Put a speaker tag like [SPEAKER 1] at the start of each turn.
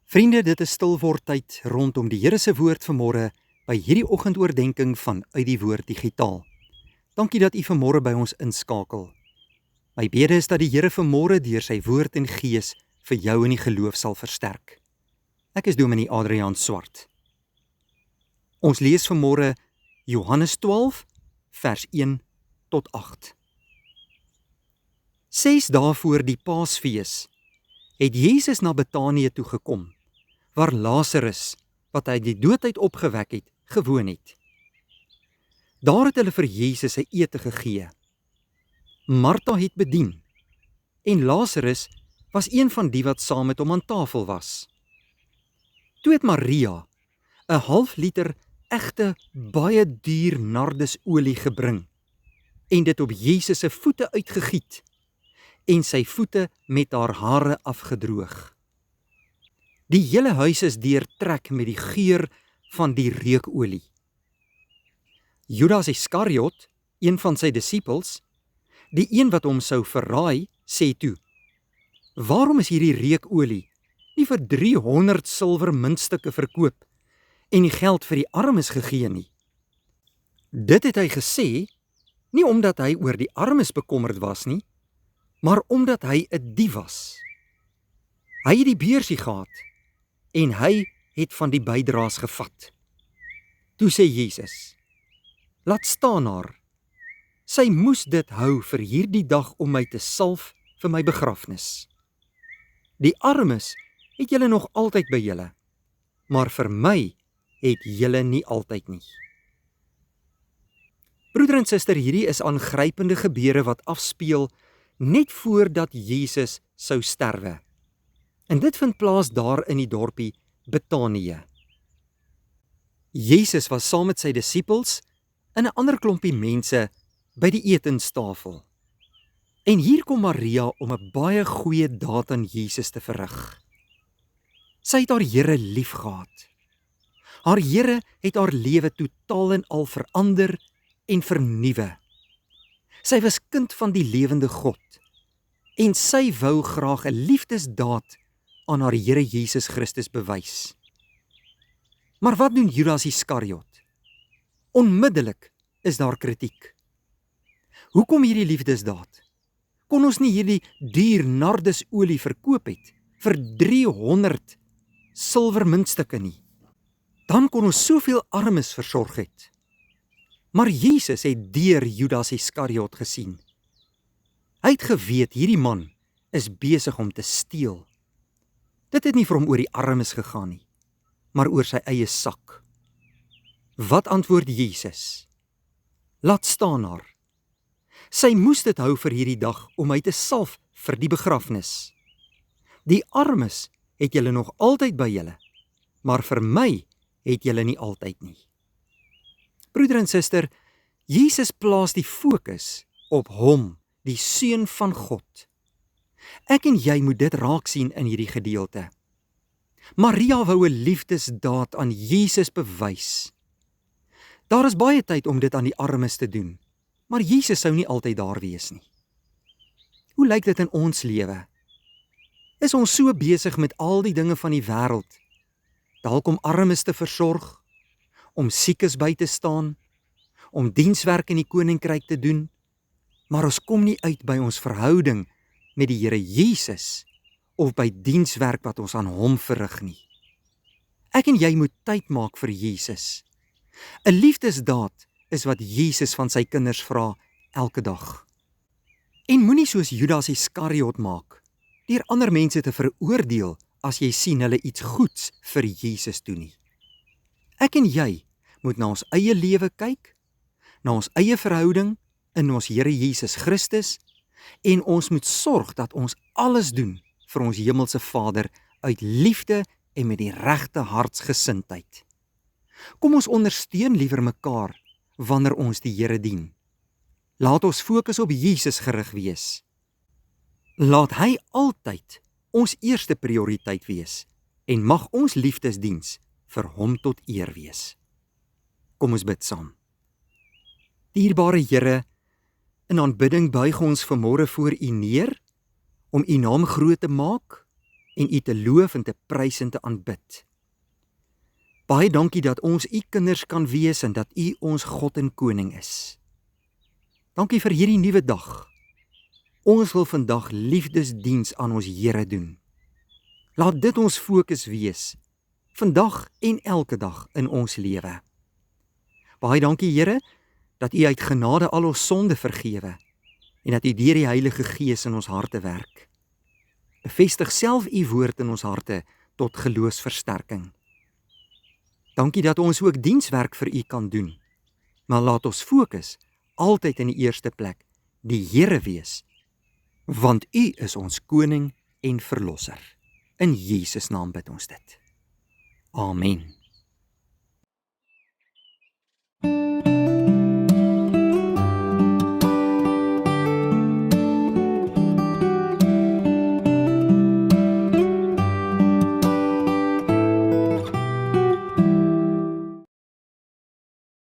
[SPEAKER 1] Vriende, dit is stilwordtyd rondom die Here se woord vanmôre by hierdie oggendoordenkings van Uit die Woord Digitaal. Dankie dat u vanmôre by ons inskakel. My bede is dat die Here vanmôre deur sy woord en gees vir jou in die geloof sal versterk. Ek is Dominee Adriaan Swart. Ons lees vanmôre Johannes 12 vers 1 tot 8. 6 dae voor die Paasfees het Jesus na Betanië toe gekom, waar Lazarus, wat uit die dood uit opgewek het, gewoon het. Daar het hulle vir Jesus 'n ete gegee. Martha het bedien, en Lazarus was een van die wat saam met hom aan tafel was. Toe het Maria 'n half liter egte, baie duur nardesolie gebring, en dit op Jesus se voete uitgegiet, en sy voete met haar hare afgedroog. Die hele huis is deurtrek met die geur van die reukolie. Judas Iskariot, een van sy disippels, die een wat hom sou verraai, sê toe: "Waarom is hierdie reukolie nie vir 300 silwer muntstukke verkoop en die geld vir die armes gegee nie?" Dit het hy gesê, nie omdat hy oor die armes bekommerd was nie, maar omdat hy 'n dief was. Hy het die beursie gehad, en hy het van die bydraes gevat. Toe sê Jesus: "Laat staan haar. Sy moes dit hou vir hierdie dag om my te salf vir my begrafnis. Die armes het julle nog altyd by julle, maar vir my het julle nie altyd nie." Broeder en suster, hierdie is aangrypende gebeure wat afspeel net voordat Jesus sou sterwe. En dit vind plaas daar in die dorpie Betanië. Jesus was saam met sy disippels en 'n ander klompie mense by die etenstafel. En hier kom Maria om 'n baie goeie daad aan Jesus te verrig. Sy het haar Here liefgehad. Haar Here het haar lewe totaal en al verander en vernuwe. Sy was kind van die lewende God, en sy wou graag 'n liefdesdaad aan haar Here Jesus Christus bewys. Maar wat doen Judas Iskariot? Onmiddellik is daar kritiek. Hoekom hierdie liefdesdaad? Kon ons nie hierdie duur nardesolie verkoop het vir 300 silwer muntstukke nie? Dan kon ons soveel armes versorg het. Maar Jesus het deur Judas Iskariot gesien. Hy het geweet hierdie man is besig om te steel. Dit het nie vir hom oor die armes gegaan nie, maar oor sy eie sak. Wat antwoord Jesus? "Laat staan haar. Sy moes dit hou vir hierdie dag om my te salf vir die begrafnis. Die armes het julle nog altyd by julle, maar vir my het julle nie altyd nie." Broeder en suster, Jesus plaas die fokus op hom, die Seun van God. Ek en jy moet dit raak sien in hierdie gedeelte. Maria wou 'n liefdesdaad aan Jesus bewys. Daar is baie tyd om dit aan die armes te doen, maar Jesus sou nie altyd daar wees nie. Hoe lyk dit in ons lewe? Is ons so besig met al die dinge van die wêreld, dalk om armes te versorg, om siekes by te staan, om dienswerk in die koninkryk te doen, maar ons kom nie uit by ons verhouding met die Here Jesus of by dienswerk wat ons aan hom verrig nie. Ek en jy moet tyd maak vir Jesus. 'n Liefdesdaad is wat Jesus van sy kinders vra elke dag. En moenie soos Judas Iskariot maak, deur ander mense te veroordeel as jy sien hulle iets goeds vir Jesus doen nie. Ek en jy moet na ons eie lewe kyk, na ons eie verhouding in ons Here Jesus Christus, en ons moet sorg dat ons alles doen vir ons hemelse Vader uit liefde en met die regte hartsgesindheid. Kom ons ondersteun liewer mekaar wanneer ons die Here dien. Laat ons fokus op Jesus gerig wees. Laat hy altyd ons eerste prioriteit wees, en mag ons liefdesdiens vir hom tot eer wees. Kom ons bid saam. Dierbare Here, in aanbidding buig ons vanmôre voor U neer, om U naam groot te maak en U te loof en te prys en te aanbid. Baie dankie dat ons U kinders kan wees en dat U ons God en Koning is. Dankie vir hierdie nuwe dag. Ons wil vandag liefdesdiens aan ons Here doen. Laat dit ons fokus wees, vandag en elke dag in ons lewe. Baie dankie Here, dat U uit genade al ons sonde vergewe en dat U deur die Heilige Gees in ons harte werk. Bevestig self U woord in ons harte tot geloofsversterking. Dankie dat ons ook dienswerk vir U kan doen, maar laat ons fokus altyd in die eerste plek die Here wees, want U is ons Koning en Verlosser. In Jesus naam bid ons dit. Amen.